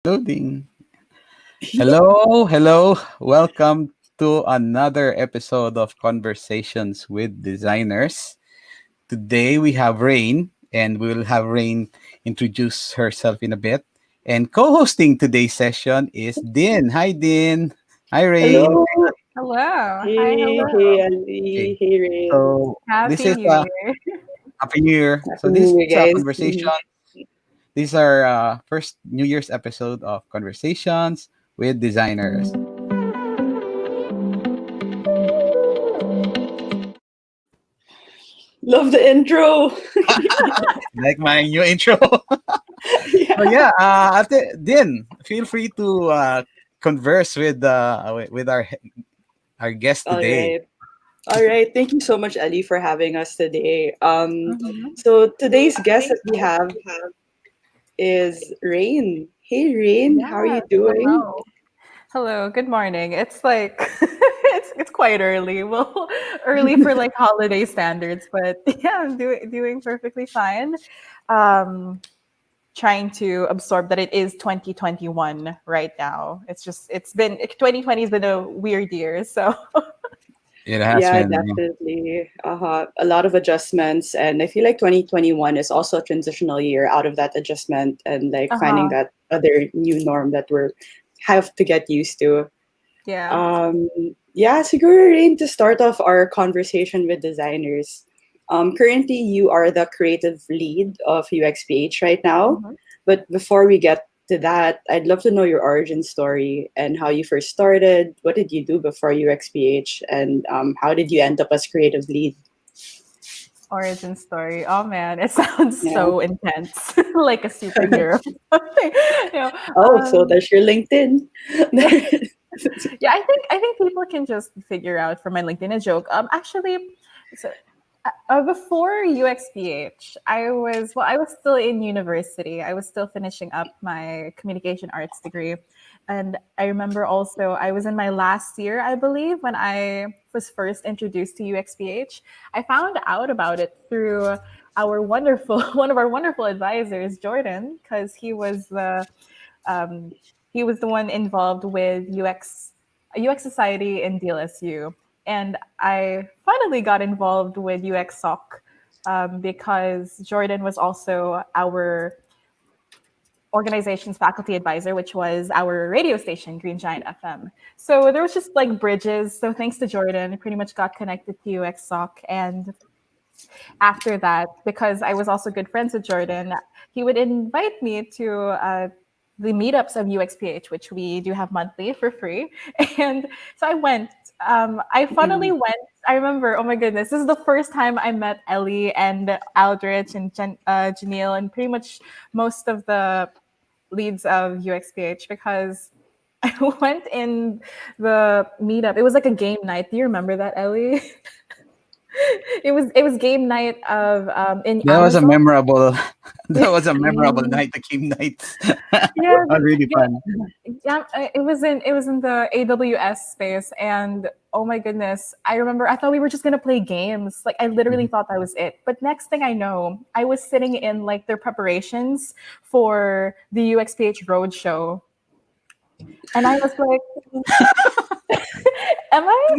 Loading. Hello. Welcome to another episode of Conversations with Designers. Today we have Reine, and we will have Reine introduce herself in a bit. And co-hosting today's session is Din. Hi, Din. Hi, Reine. Hello. Hello. Hi, Hey, hello. Ali. Okay. Hey, Rain. So this Happy is New Year. Happy New Year. Happy So this New is Year, a guys. conversation. This is our first New Year's episode of Conversations with Designers. Love the intro. Like my new intro. So Yeah. yeah, Din, feel free to converse with our guest All today. right. All right. Thank you so much, Ali, for having us today. Mhm. So today's guest that we have is Rain. Hey, Rain. How are you Yes. doing? Hello. Hello. Good morning. It's like it's quite early. Well, early for like holiday standards, but yeah, I'm doing perfectly fine. Um, Trying to absorb that it is 2021 right now. It's been 2020 has been a weird year, so It has Yeah, been. definitely. A lot of adjustments, and I feel like 2021 is also a transitional year out of that adjustment and like finding uh-huh. that other new norm that we're have to get used to. Yeah. Um, yeah, so we're in to start off our conversation with designers. Currently, you are the creative lead of UXPH right now. Mhm. But before we get to that, I'd love to know your origin story and how you first started. What did you do before UXPH? And how did you end up as creative lead? Origin story. Oh man, it sounds Yeah. so intense, like a superhero. you know, Oh, so um, there's your LinkedIn. yeah, yeah. I think people can just figure out from my LinkedIn a joke. Actually, so before UXPH, I was still in university. I was still finishing up my communication arts degree, and I remember also I was in my last year, I believe, when I was first introduced to UXPH. I found out about it through our wonderful one of our wonderful advisors, Jordan, because um, he was the one involved with UX Society in DLSU, and I finally got involved with UX Soc because Jordan was also our organization's faculty advisor, which was our radio station, Green Giant FM. So there was just like bridges. So thanks to Jordan, I pretty much got connected to UX Soc, and after that, because I was also good friends with Jordan, he would invite me to the meetups of UXPH, which we do have monthly for free. And so I went. I funnily Mhm. went. I remember, oh my goodness, this is the first time I met Ellie and Aldrich and Janelle and pretty much most of the leads of UXPH because I went in the meetup. It was like a game night. Do you remember that, Ellie? It was game night of in That was a Amazon. memorable. That was a memorable Mm. night. The game nights. Yeah, Was really yeah, fun. yeah. It was in the AWS space, and oh my goodness, I remember I thought we were just gonna play games. Like I literally Mhm. thought that was it. But next thing I know, I was sitting in like their preparations for the UXPH Roadshow, and I was like, "Am I?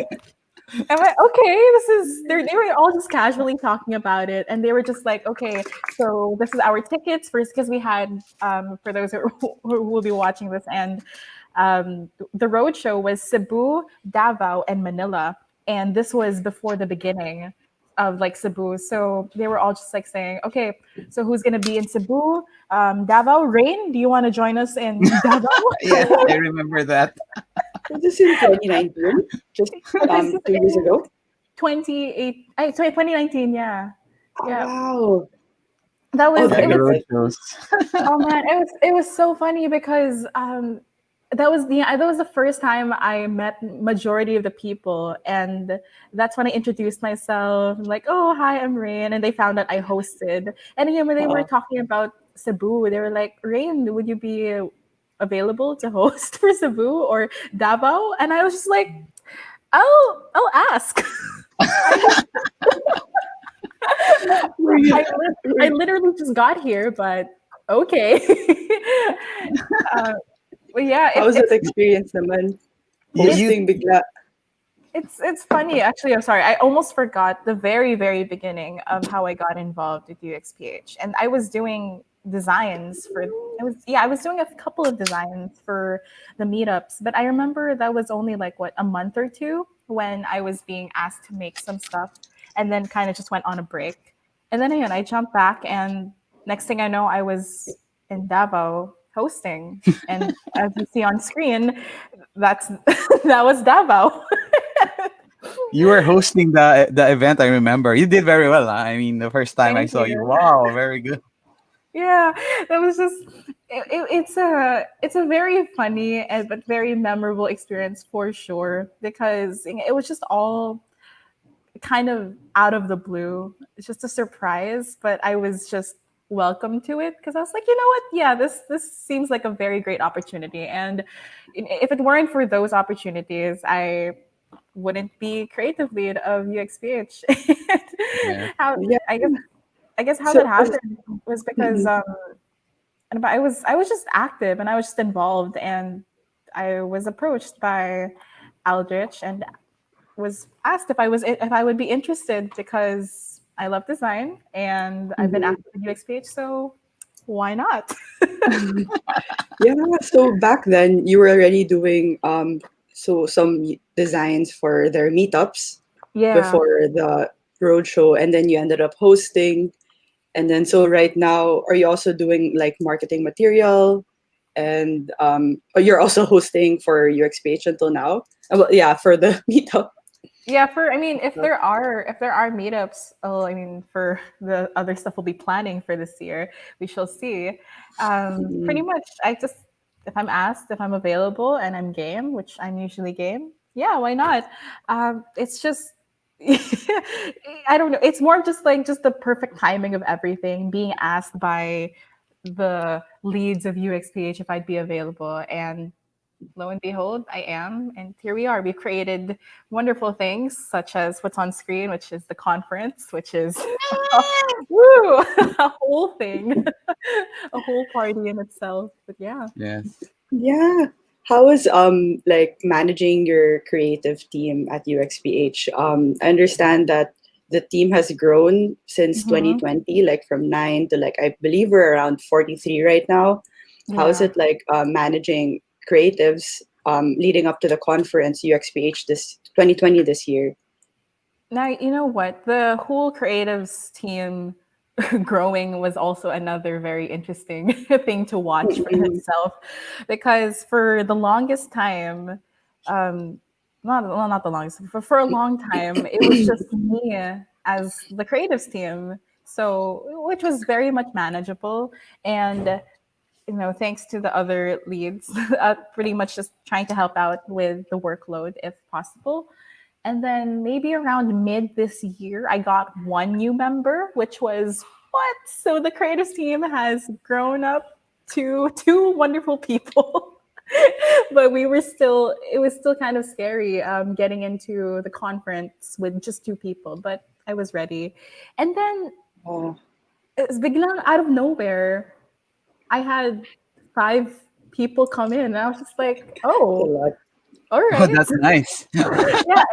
Am I okay? This is they were all just casually talking about it, and they were just like, okay, so this is our tickets first because we had for those who will be watching this, and the road show was Cebu, Davao, and Manila, and this was before the beginning of like Cebu. So they were all just like saying, okay, so who's gonna be in Cebu? Davao, Rain, do you want to join us in Davao? Yeah, I remember that. Was this in 2019? Just This is 2 years in ago? 2019, yeah. Oh, Yeah. wow. That Oh, was Yeah, that it the makes was road sense. shows. oh man, it was so funny because that was the first time I met majority of the people, and that's when I introduced myself. I'm like, oh hi, I'm Rain, and they found out I hosted. And then when they were Uh, talking about Cebu, they were like, Rain, would you be available to host for Cebu or Davao? And I was just like, I'll ask. I were you, I were, literally just got here, but okay. But yeah, How was that experience naman? You Hosting bigla. it's funny actually. I'm sorry, I almost forgot the very beginning of how I got involved with UXPH, and I was doing designs for. I was doing a couple of designs for the meetups, but I remember that was only like what, a month or two when I was being asked to make some stuff, and then kind of just went on a break, and then again I jumped back, and next thing I know, I was in Davao hosting, and as you see on screen, that's that was Davao. you were hosting the event. I remember you did very well. I mean, the first time I Thank saw you, you. wow, very good. Yeah, that was just it's a very funny and but very memorable experience for sure because it was just all kind of out of the blue. It's just a surprise, but I was just welcome to it because I was like, you know what? Yeah, this seems like a very great opportunity, and if it weren't for those opportunities, I wouldn't be creative lead of UXPH. Yeah. how Yeah. I guess I guess how So that happened was because mm-mm. and I was just active and I was just involved, and I was approached by Aldrich and was asked if I would be interested because I love design and I've been Mhm. active in UXPH, so why not? Yeah, so back then you were already doing so some designs for their meetups Yeah. before the roadshow, and then you ended up hosting. And then so right now, are you also doing like marketing material? And or you're also hosting for your XPH until now? Well, yeah, for the meetup. Yeah, for I mean, if there are meetups, oh, I mean, for the other stuff we'll be planning for this year, we shall see. Pretty Mhm. much, I just if I'm asked if I'm available and I'm game, which I'm usually game, yeah, why not? It's just I don't know. It's more of just the perfect timing of everything. Being asked by the leads of UXPH if I'd be available, and lo and behold, I am. And here we are. We've created wonderful things such as what's on screen, which is the conference, which is woo, a whole thing, a whole party in itself. But yeah. Yes. Yeah. How is like managing your creative team at UXPH? I understand that the team has grown since Hmm. 2020, like from 9 to like I believe we're around 43 right now. How is Yeah. it like managing creatives leading up to the conference UXPH this 2020 this year? Now, you know what? The whole creatives team growing was also another very interesting thing to watch in Mm-mm. itself because for the longest time, um, not the longest, for a long time, it was just me as the creatives team. So, which was very much manageable. And, you know, thanks to the other leads, pretty much just trying to help out with the workload if possible. And then maybe around mid this year, I got one new member, which was what? So the creative team has grown up to two wonderful people. But it was still kind of scary getting into the conference with just two people, but I was ready. And then Oh, biglang out of nowhere, I had five people come in, and I was just like, it's a oh, lot. all Oh, right. that's nice. Yeah,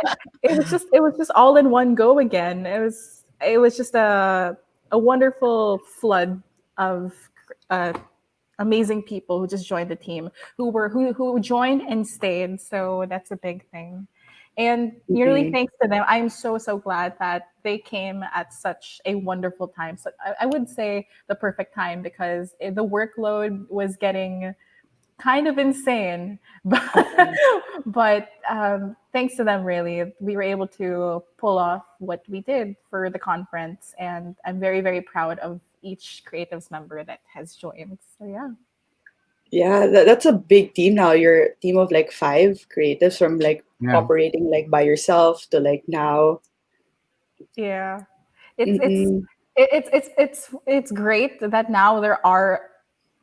it was just all in one go again. It was just a wonderful flood of uh, amazing people who just joined the team, who joined and stayed. So that's a big thing. And nearly Mhm. thanks to them, I'm so glad that they came at such a wonderful time. So I would say the perfect time because the workload was getting kind of insane, but thanks to them, really, we were able to pull off what we did for the conference, and I'm very proud of each creatives member that has joined. So yeah, Yeah, that's a big team now. You're a team of like five creatives from like Yeah. operating like by yourself to like now. yeah, it's it's Mm-mm. it's great that now there are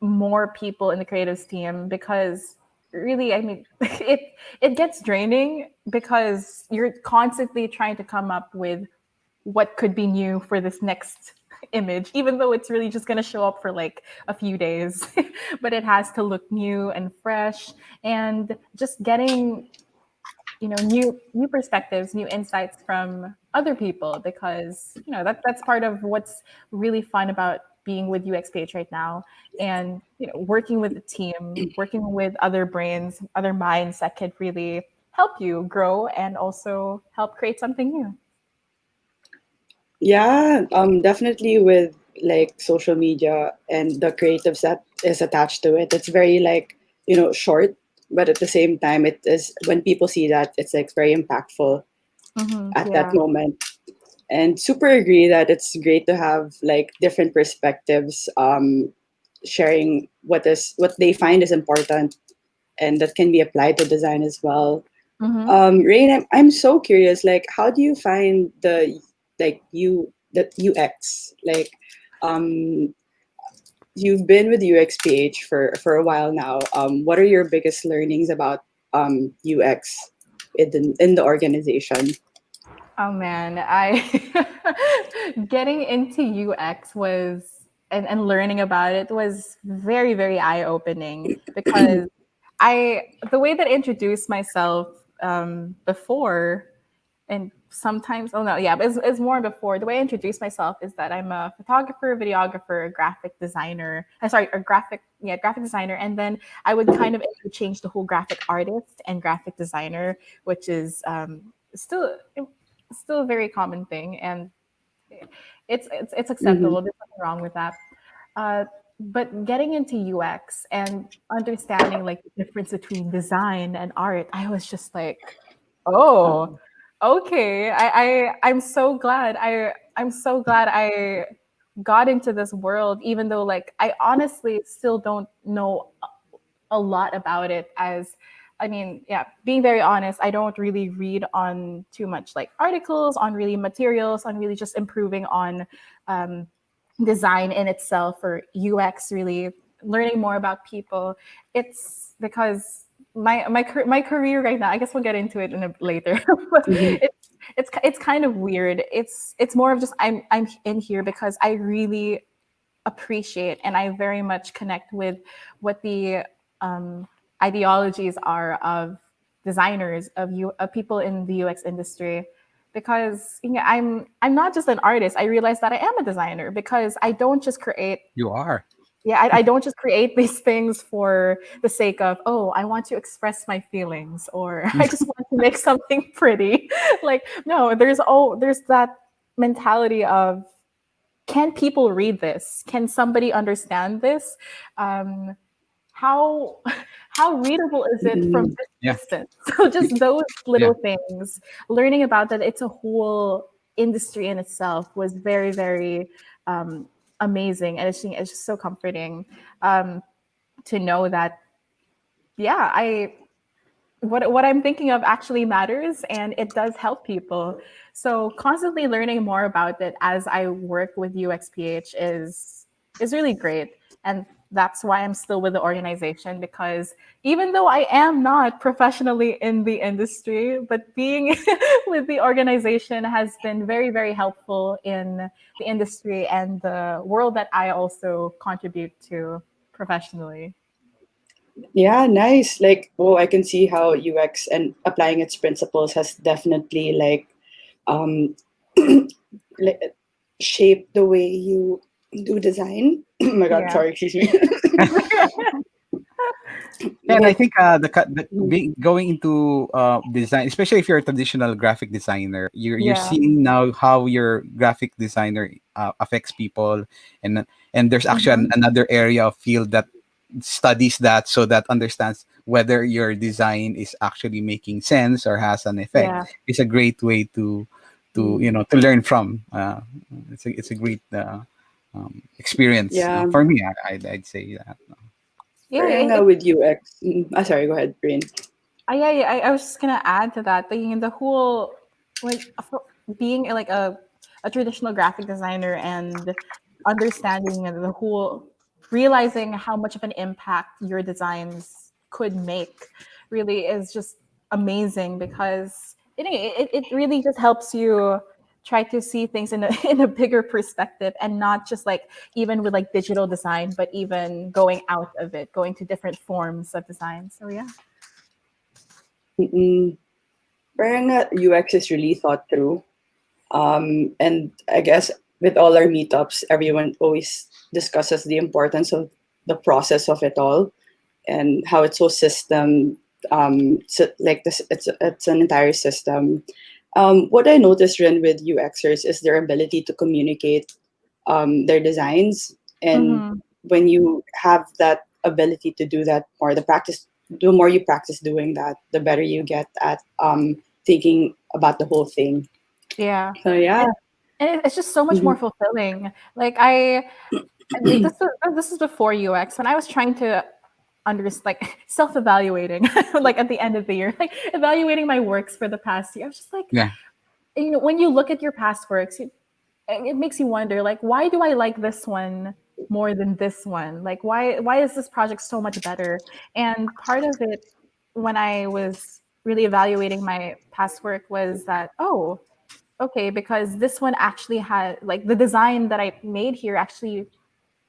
more people in the creatives team because really, I mean, it gets draining because you're constantly trying to come up with what could be new for this next image, even though it's really just going to show up for like a few days. But it has to look new and fresh, and just getting new perspectives, new insights from other people, because that's part of what's really fun about being with UXPH right now. And working with a team, working with other brains, other minds that could really help you grow and also help create something new. Yeah, definitely with like social media and the creatives that is attached to it. It's very like, short, but at the same time, it is when people see that, it's like very impactful at that Yeah. moment. And super agree that it's great to have like different perspectives, sharing what they find is important and that can be applied to design as well. Mm-hmm. Rain, I'm so curious. Like, how do you find the UX? Like, um, you've been with UXPH for a while now. What are your biggest learnings about UX in the organization? Oh man, I getting into UX was and learning about it was very, very eye-opening, because I the way that I introduced myself before, and sometimes, oh no, yeah, but it's more before. The way I introduce myself is that I'm a photographer, videographer, graphic designer. Sorry, a graphic designer. And then I would kind of interchange the whole graphic artist and graphic designer, which is still a very common thing, and it's Mm-hmm. acceptable. There's nothing wrong with that. Uh, but getting into UX and understanding like the difference between design and art, I was just like, oh, okay. I'm so glad. I'm so glad I got into this world, even though like I honestly still don't know a lot about it. As I mean, yeah, being very honest, I don't really read on too much like articles on really materials on really just improving on um, design in itself, or UX, really learning more about people. It's because my career right now, I guess we'll get into it in a later. But Mm-hmm. it's kind of weird. It's more of just I'm in here because I really appreciate and I very much connect with what the um, ideologies are of designers, of people in the UX industry. Because I'm not just an artist. I realize that I am a designer, because I don't just create. You are. Yeah, I don't just create these things for the sake of, oh, I want to express my feelings, or I just want to make something pretty. Like, no, there's that mentality of, can people read this? Can somebody understand this? Um, how how readable is it from Mm-hmm. this Yeah. distance? So just those Yeah. little things, learning about that it's a whole industry in itself was very, very amazing, and it's just so comforting to know that, yeah, I what I'm thinking of actually matters, and it does help people. So constantly learning more about it as I work with UXPH is really great. And that's why I'm still with the organization, because even though I am not professionally in the industry, but being with the organization has been very, very helpful in the industry and the world that I also contribute to professionally. Yeah, nice. Like, oh, I can see how UX and applying its principles has definitely um like shaped the way you do design. Oh my God, Yeah. sorry, excuse me. And I Like, think going into design, especially if you're a traditional graphic designer, you're Yeah. seeing now how your graphic designer affects people, and there's actually Mhm. another area of field that studies that, so that understands whether your design is actually making sense or has an effect. Yeah. It's a great way to mm, to learn from. It's a great experience yeah, for me. I'd say that. Yeah. sharing with UX. Sorry, go ahead, Rain. I was just gonna add to that, thinking the whole, like, being like a traditional graphic designer and understanding the whole, realizing how much of an impact your designs could make, really is just amazing, because it really just helps you try to see things in a in a bigger perspective, and not just like even with like digital design, but even going out of it, going to different forms of design. So yeah. Mm-mm. Parang UX is really thought through. And I guess with all our meetups, everyone always discusses the importance of the process of it all and how it's so system. Like this, it's an entire system. What I noticed, Ren, with UXers is their ability to communicate their designs, and Mm-hmm. when you have that ability to do that more, the more you practice doing that, the better you get at thinking about the whole thing. Yeah. So yeah. And it's just so much more Mhm. fulfilling. Like I like this is before UX, when I was trying to like self-evaluating like at the end of the year, like evaluating my works for the past year. I was just like, Yeah. when you look at your past works, it makes you wonder, like, why do I like this one more than this one? Like, why is this project so much better? And part of it, when I was really evaluating my past work, was that, oh, okay, because this one actually had, like, the design that I made here actually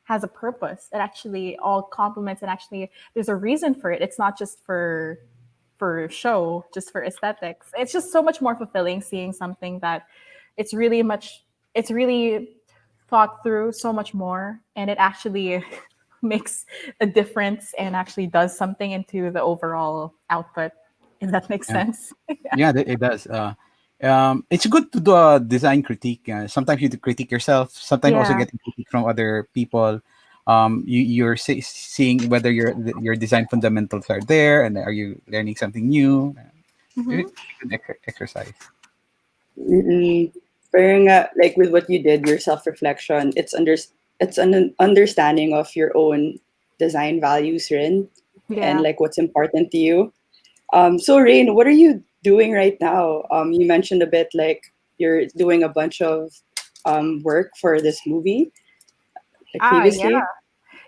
has a purpose. It actually all complements, and actually there's a reason for it. It's not just for show, just for aesthetics. It's just so much more fulfilling seeing something that it's really much it's really thought through so much more, and it actually makes a difference and actually does something into the overall output, if that makes Yeah. sense. Yeah, it does. It's good to do a design critique. Sometimes you critique yourself. Sometimes also Yeah. getting critique from other people. You're seeing whether your design fundamentals are there, and are you learning something new. Hmm. It's a good exercise. Mm-mm. Parang like with what you did, your self-reflection, it's an understanding of your own design values, Rin, and Yeah. like what's important to you. So Rain, what are you doing right now? You mentioned a bit like you're doing a bunch of work for this movie, like Yeah. previously.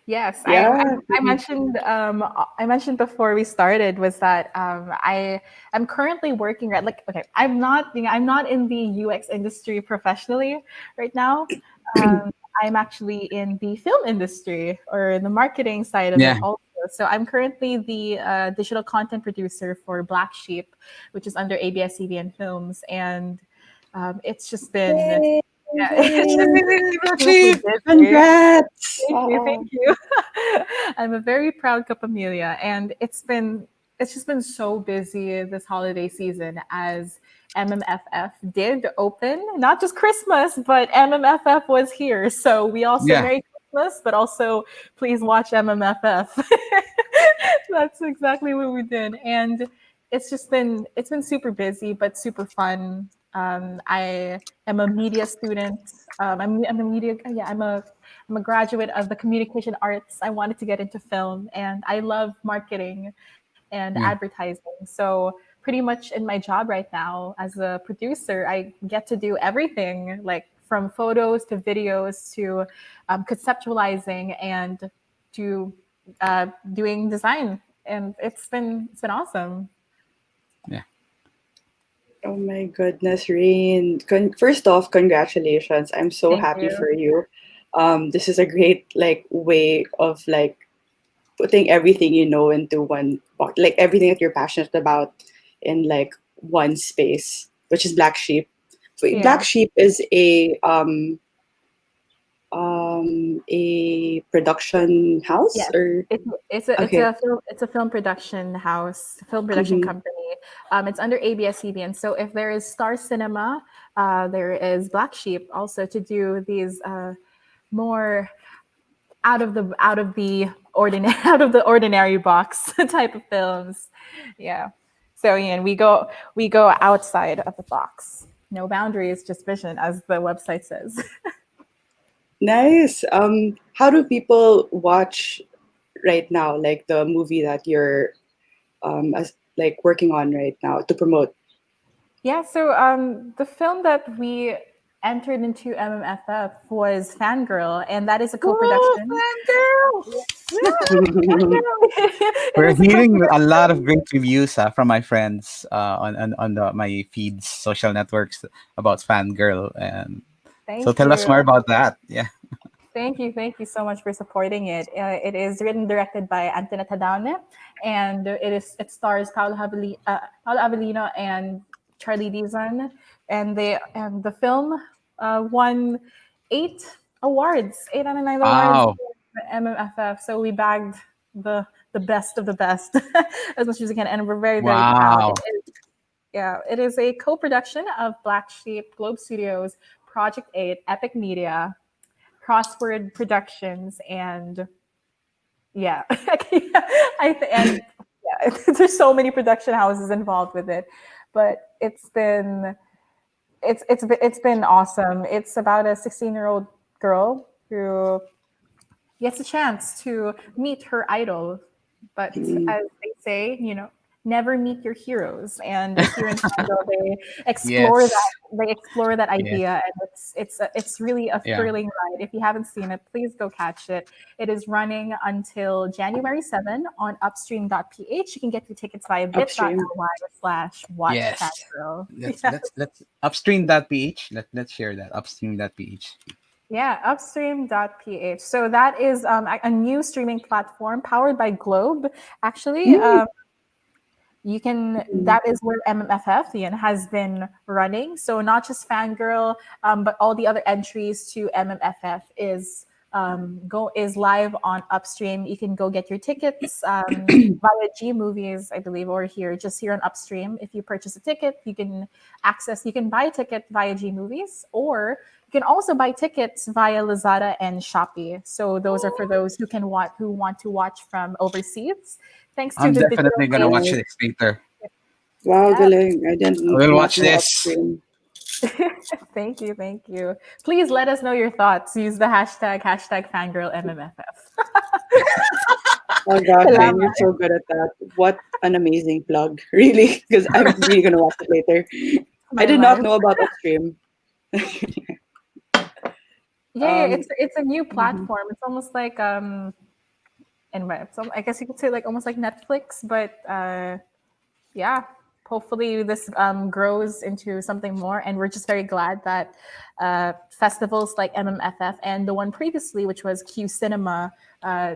Yes, Yeah. I mentioned before we started, was that I am currently working at, like, okay, I'm not in the UX industry professionally right now. I'm actually in the film industry, or the marketing side of it Yeah, also. So I'm currently the digital content producer for Black Sheep, which is under ABS-CBN Films, and it's just been, Yay, yeah, it's just Rain. been super busy. Congrats. Thank you, thank you. I'm a very proud Capamelia, and it's just been so busy this holiday season, as MMFF did open. Not just Christmas, but MMFF was here. So we all say yeah, Merry Christmas, but also please watch MMFF. That's exactly what we did, and it's been super busy but super fun. I am a media student. I'm a media, yeah, I'm a graduate of the communication arts. I wanted to get into film, and I love marketing and yeah, advertising. So pretty much in my job right now as a producer, I get to do everything, like from photos to videos to conceptualizing and to doing design, and it's been awesome. yeah. Oh my goodness, Rain. First off, congratulations. I'm so Thank happy you. for you. This is a great like way of like putting everything you know into one box, like everything that you're passionate about in like one space, which is Black Sheep. So Black Yeah. Sheep is a production house Yes, or okay. it's a film production house, film production Mm-hmm. company. It's under ABS-CBN. So if there is Star Cinema, there is Black Sheep also, to do these more out of the ordinary out of the ordinary box type of films. Yeah. So yeah, we go outside of the box. No boundaries, just vision, as the website says. Nice. How do people watch right now, like the movie that you're like working on right now to promote? Yeah, so the film that we entered into MMFF was Fangirl, and that is a Woo, co-production. fangirl! It We're is a hearing a lot of co-production. great reviews from my friends my feeds, social networks about Fangirl, and so Thank tell us you. more about that. Yeah. Thank you so much for supporting it. It is written and directed by Antoinette Tadaune, and it stars Paolo Avellino and Charlie Dizon, and the film won 8 awards, 8 out of 9 awards Wow. for the MMFF. So we bagged the best of the best as much as we can, and we're very proud. Wow. Yeah, it is a co-production of Black Sheep, Globe Studios, Project 8, Epic Media, Crossword Productions, and yeah, and yeah, there's so many production houses involved with it, but it's been awesome. It's about a 16-year-old girl who gets a chance to meet her idol, but Mm. as they say, never meet your heroes. And here in Fangirl, Yes. they explore that Yes. idea, and it's really a Yeah. thrilling ride. If you haven't seen it, please go catch it. It is running until January 7 on upstream.ph. You can get your tickets via Upstream. bit.ly/watch Yes. fangirl. Let's Yeah. let's let's upstream.ph. Let's share that upstream.ph. Yeah, upstream.ph. So that is a new streaming platform powered by Globe. Actually, Mm. that is where MMFF has been running. So not just Fangirl, but all the other entries to MMFF is live on Upstream. You can go get your tickets via G Movies, I believe, or just here on Upstream. If you purchase a ticket, you can buy a ticket via G Movies, or you can also buy tickets via Lazada and Shopee. So those are for those who want to watch from overseas. Thanks to I'm the digital definitely gonna watch Wow. this later. Wow, yeah. galing. I I did will not watch know this. Upstream. Thank you. Please let us know your thoughts. Use the hashtag fangirl MMFF. Oh gosh, Rain, you're Salamat. so good at that. What an amazing plug, really, because I'm really gonna watch it later. I did not Naman. know about Upstream. Yeah, um, it's a new mhm. platform. It's almost like I guess you could say like almost like Netflix, but yeah, hopefully this grows into something more. And we're just very glad that festivals like MMFF and the one previously, which was Q Cinema, uh,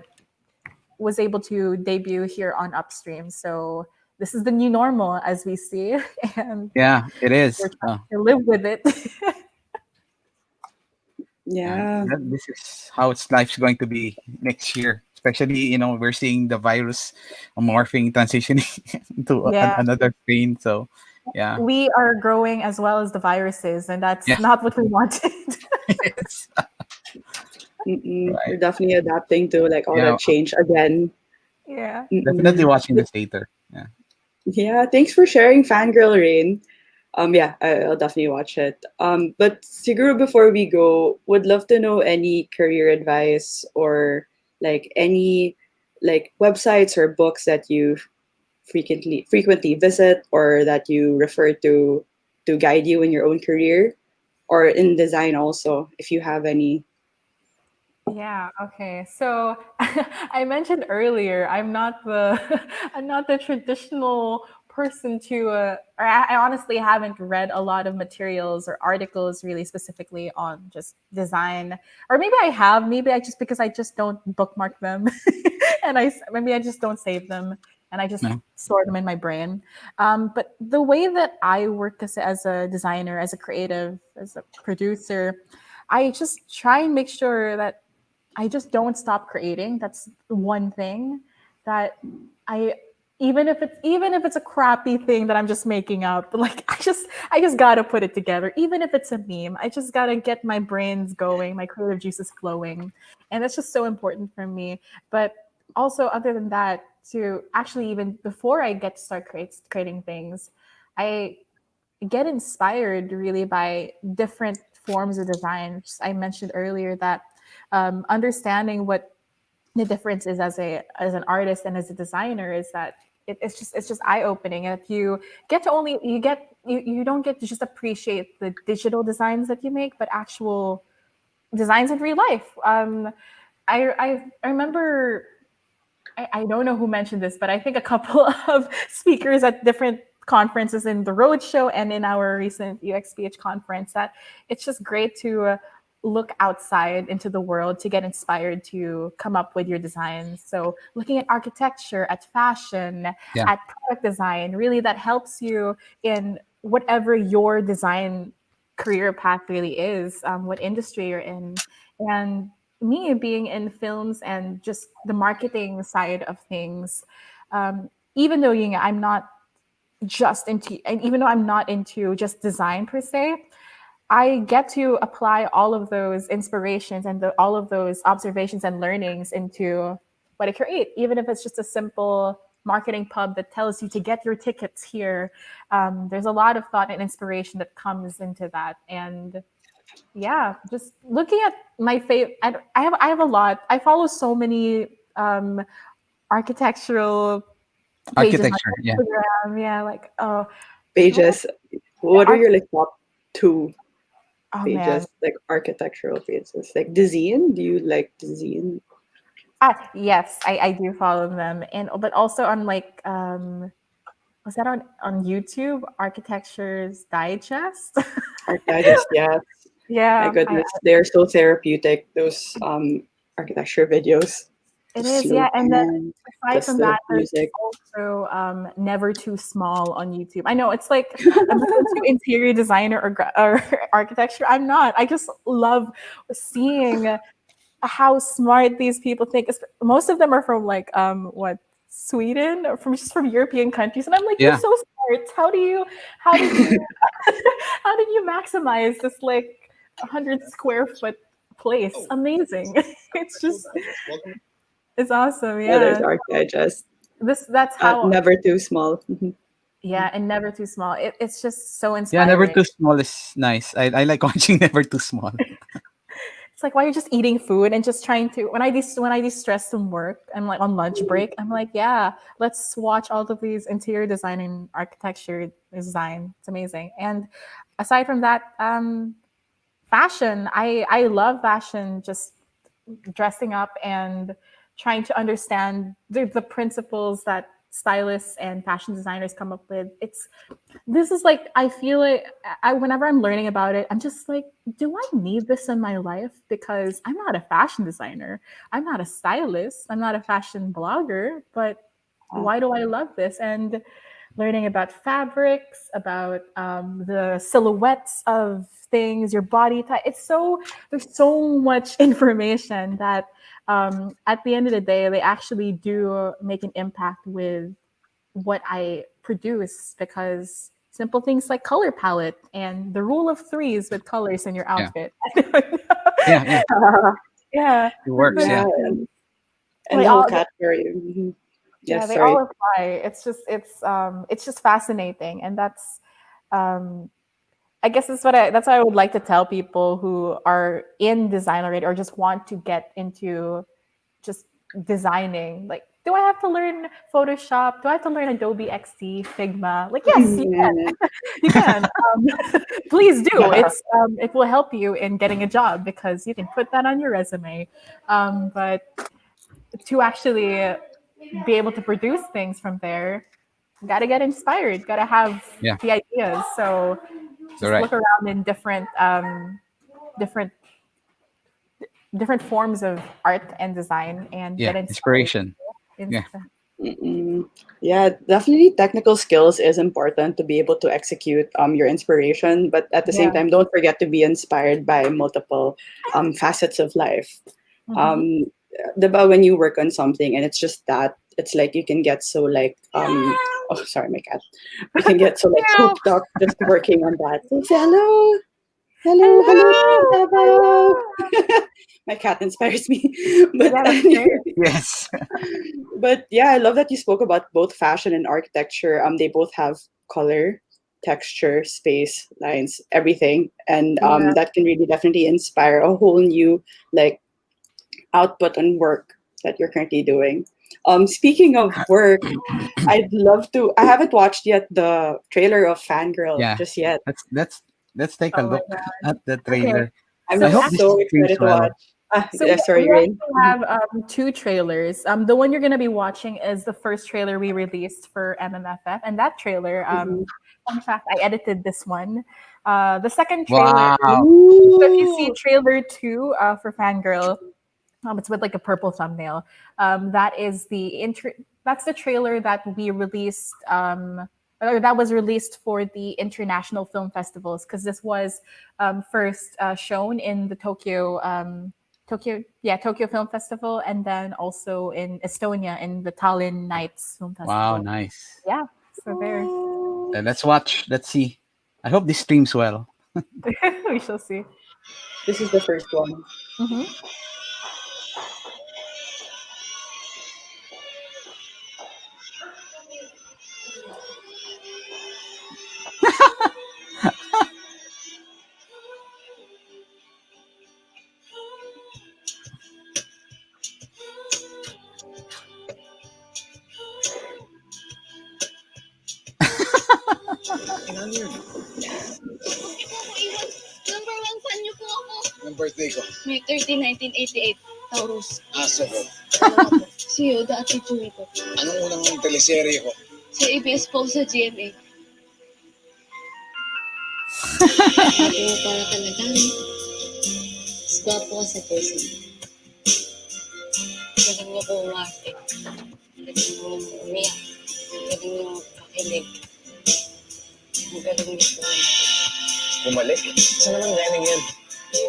was able to debut here on Upstream. So this is the new normal as we see, and Yeah, it we're is. trying to live with it. Yeah, Yeah. this is how its life's going to be next year. Especially, we're seeing the virus morphing, transitioning into Yeah, another strain. So, yeah, we are growing as well as the viruses, and that's yeah, not what we wanted. yes, Mm-mm. right. We're definitely adapting to like all Yeah, that change again. Yeah. definitely Mm-mm. watching this later. Yeah, Yeah, thanks for sharing Fangirl Rain. Yeah, I'll definitely watch it. But siguro before we go, would love to know any career advice or like any like websites or books that you frequently visit or that you refer to guide you in your own career or in design also, if you have any. Yeah, okay. So I mentioned earlier, I'm not the traditional person or I honestly haven't read a lot of materials or articles really specifically on just design. Or maybe I have, maybe I just because I just don't bookmark them and maybe I just don't save them and I just no, store them in my brain. But the way that I work as a designer, as a creative, as a producer, I just try and make sure that I just don't stop creating. That's the one thing that I even if it's a crappy thing that I'm just making up, like I just gotta put it together. Even if it's a meme, I just gotta get my brains going, my creative juices flowing. And that's just so important for me. But also other than that, to actually even before I get to start creating things, I get inspired really by different forms of design. I mentioned earlier that understanding what the difference is as an artist and as a designer is that it's just eye opening. If you get to only you don't get to just appreciate the digital designs that you make, but actual designs in real life. I remember I don't know who mentioned this, but I think a couple of speakers at different conferences in the Roadshow and in our recent UXPH conference that it's just great to look outside into the world to get inspired to come up with your designs. So looking at architecture, at fashion, Yeah. at product design, really that helps you in whatever your design career path really is, what industry you're in. And me being in films and just the marketing side of things, even though I'm not just into, and even though I'm not into just design per se, I get to apply all of those inspirations and all of those observations and learnings into what I create, even if it's just a simple marketing pub that tells you to get your tickets here. There's a lot of thought and inspiration that comes into that. And yeah, just looking at my favorite, I have a lot. I follow so many architectural pages on Architecture. Yeah. Instagram. Yeah, like Pages. the What are arch. your like top two Oh man, pages, like architectural pages? Like Design? Do you like Design? yes, I do follow them, and but also on like was that on YouTube? Architecture's Digest. Art Digest, yeah. My Yeah, goodness, they're so therapeutic. Those architecture videos, it just is. slow Yeah, and then pan, aside just from the that, there's music. also Never Too Small on YouTube. I know it's like I'm not into interior designer or architecture. I'm not. I just love seeing how smart these people think. Most of them are from like what Sweden or from just from European countries, and I'm like, you're Yeah. so smart. How did you how did you maximize this like 100 square foot place? Amazing. It's just it's awesome. Oh, there's Yeah. Art Digest. That's how. Never too small. Mhm. Yeah, and never too small. It's just so Yeah. Never inspiring. too small is nice. I like watching Never Too Small. It's like while you're just eating food and just trying to when I de-stress from work, I'm like on lunch break. I'm like, yeah, let's watch all of these interior design and architecture design. It's amazing. And aside from that, fashion. I love fashion. Just dressing up and trying to understand the principles that stylists and fashion designers come up with. It's this is like I feel it. I whenever I'm learning about it, I'm just like, do I need this in my life? Because I'm not a fashion designer, I'm not a stylist, I'm not a fashion blogger, but why do I love this? And learning about fabrics, about the silhouettes of things, your body type. There's so much information that at the end of the day, they actually do make an impact with what I produce because simple things like color palette and the rule of threes with colors in your Yeah. outfit. Yeah. Yeah. Yeah, It works. Yeah, Yeah. and they the whole all category. Mhm. yeah, Yes, they all sorry. apply. It's just fascinating, and um I guess that's what I would like to tell people who are in design already or just want to get into just designing. Like, do I have to learn Photoshop? Do I have to learn Adobe XD, Figma? Like, yes, you Mhm. can. You can. Please do. It will help you in getting a job because you can put that on your resume. But to actually be able to produce things from there, gotta get inspired. Gotta have Yeah. the ideas. So just Correct. look around in different different forms of art and design and Yeah. get inspired. Inspiration. Yeah. Mm-mm. Yeah, definitely technical skills is important to be able to execute your inspiration, but at the same Yeah. time, don't forget to be inspired by multiple facets of life. Hmm. Um, but when you work on something and it's just that, it's like you can get so like oh sorry, my cat. You can get so like Meow. cooped up just working on that. So say hello, Hello. hello. Hello. My cat inspires me. But Yeah, that's great. Yes. but yeah, I love that you spoke about both fashion and architecture. They both have color, texture, space, lines, everything, and Yeah. that can really definitely inspire a whole new like output and work that you're currently doing. Speaking of work, I'd love to. I haven't watched yet the trailer of Fangirl Yeah, just yet. let's take a Oh my look god. at the Okay. trailer. I'm I So hope this so streams excited to well. watch. Ah, So yeah, we sorry, Rain. actually have two trailers. The one you're going to be watching is the first trailer we released for MMFF, and that trailer, Mhm. fun fact, I edited this one. The second trailer. Wow. So if you see Ooh. trailer two for Fangirl, it's with like a purple thumbnail. That is the That's the trailer that we released. Or that was released for the international film festivals because this was first shown in the Tokyo Film Festival, and then also in Estonia in the Tallinn Nights Film Wow, Festival. nice. Yeah, so there. Let's watch. Let's see. I hope this streams well. We shall see. This is the first one. Hmm. Number one fan niyo po ako. Ang birthday ko? May 13, 1988. Taurus. Aso ko. Si Yoda at si Chewie po. Anong unang teleserye ko? Sa ABS po sa GMA. Sabi mo para talaga. Swapo ka sa person. Galing niyo po umarte. Galing niyo umiyak. Galing niyo pakilig. Galing niyo po. Bumalik? Saan naman galing yan?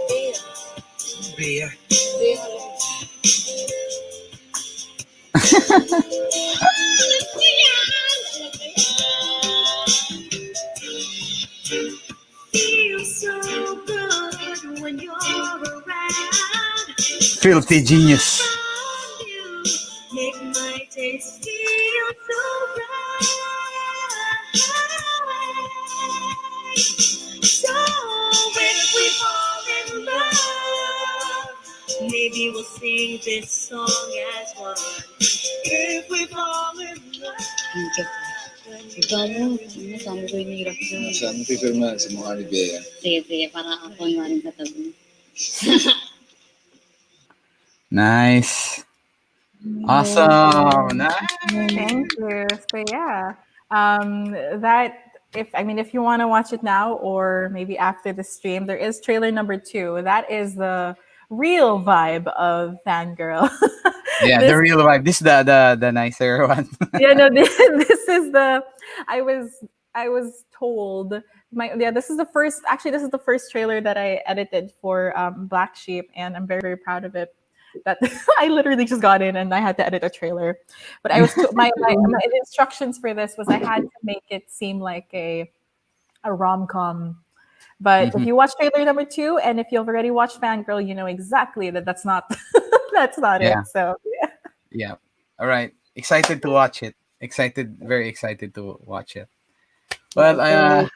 Bea. Bea? Bea. Feels so good when you're around. Filthy genius. Make my taste feel so right. So if we fall in love, maybe we'll sing this song as one. If we fall in love. Ikaw mo, saan mo ko hinirap doon? Saan mo pipirmahan sa mukha ni Bea? Sige, para ako yung maring katabi. Nice. Awesome. Nice. Thank you. So yeah, that if you want to watch it now or maybe after the stream, there is trailer number two. That is the real vibe of Fangirl. Yeah, the This real vibe. This is the nicer one. yeah no this is the I was told this is the first, actually this is the first trailer that I edited for Black Sheep, and I'm very, very proud of it. That I literally just got in and I had to edit a trailer, but I was my instructions for this was I had to make it seem like a rom-com. But if Mhm. you watch trailer number two, and if you've already watched Fangirl, you know exactly that that's not that's not it. Yeah, So yeah. All right. Excited to watch it. Excited, very excited to watch it. Well, Perfect.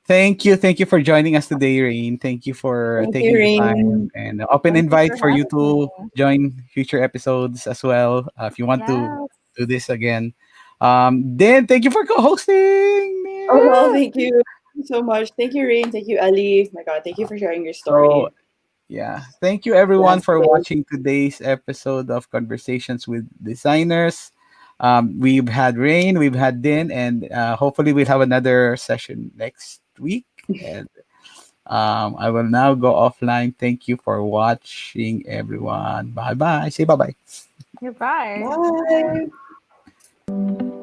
thank you for joining us today, Rain. Thank you for Thank you, taking the Rain. time, and open thank you invite for for you having to me. join future episodes as well. If you want to Yes. do this again, then thank you for co-hosting. Oh, well, Yeah. thank you. Thank you so much. Thank you, Rain. Thank you, Ali. My God, thank you for sharing your So story. yeah, thank you everyone Last for day. watching today's episode of Conversations with Designers. We've had Rain, we've had Din, and hopefully we'll have another session next week. And I will now go offline. Thank you for watching, everyone. Bye bye. Say bye bye. Goodbye. Bye.